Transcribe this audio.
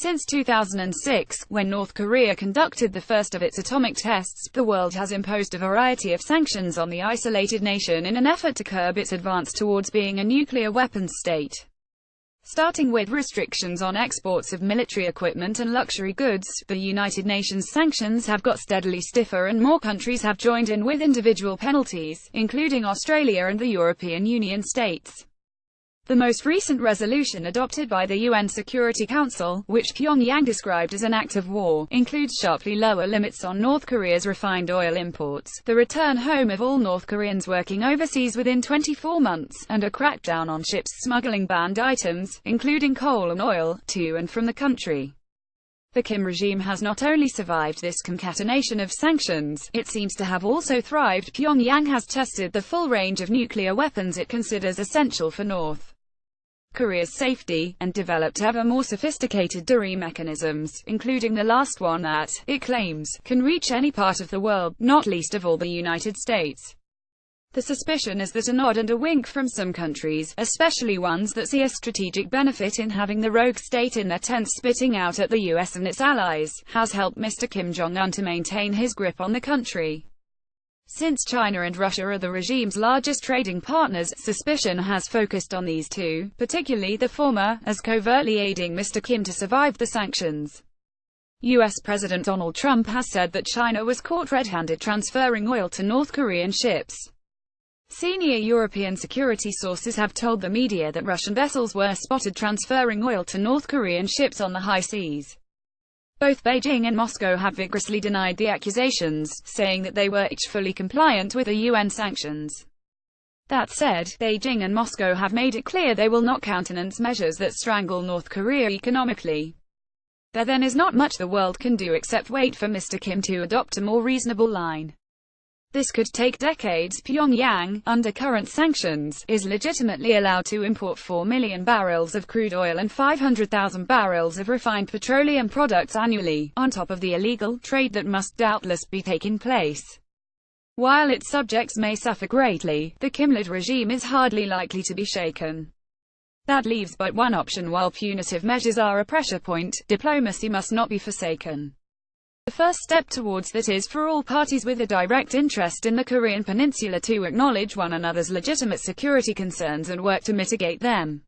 Since 2006, when North Korea conducted the first of its atomic tests, the world has imposed a variety of sanctions on the isolated nation in an effort to curb its advance towards being a nuclear weapons state. Starting with restrictions on exports of military equipment and luxury goods, the United Nations sanctions have got steadily stiffer and more countries have joined in with individual penalties, including Australia and the European Union states. The most recent resolution adopted by the UN Security Council, which Pyongyang described as an act of war, includes sharply lower limits on North Korea's refined oil imports, the return home of all North Koreans working overseas within 24 months, and a crackdown on ships smuggling banned items, including coal and oil, to and from the country. The Kim regime has not only survived this concatenation of sanctions, it seems to have also thrived. Pyongyang has tested the full range of nuclear weapons it considers essential for North Korea's safety, and developed ever more sophisticated deterrent mechanisms, including the last one that, it claims, can reach any part of the world, not least of all the United States. The suspicion is that a nod and a wink from some countries, especially ones that see a strategic benefit in having the rogue state in their tents spitting out at the US and its allies, has helped Mr. Kim Jong-un to maintain his grip on the country. Since China and Russia are the regime's largest trading partners, suspicion has focused on these two, particularly the former, as covertly aiding Mr. Kim to survive the sanctions. US President Donald Trump has said that China was caught red-handed transferring oil to North Korean ships. Senior European security sources have told the media that Russian vessels were spotted transferring oil to North Korean ships on the high seas. Both Beijing and Moscow have vigorously denied the accusations, saying that they were each fully compliant with the UN sanctions. That said, Beijing and Moscow have made it clear they will not countenance measures that strangle North Korea economically. There then is not much the world can do except wait for Mr. Kim to adopt a more reasonable line. This could take decades. Pyongyang, under current sanctions, is legitimately allowed to import 4 million barrels of crude oil and 500,000 barrels of refined petroleum products annually, on top of the illegal trade that must doubtless be taking place. While its subjects may suffer greatly, the Kim-led regime is hardly likely to be shaken. That leaves but one option. While punitive measures are a pressure point, diplomacy must not be forsaken. The first step towards that is for all parties with a direct interest in the Korean peninsula to acknowledge one another's legitimate security concerns and work to mitigate them.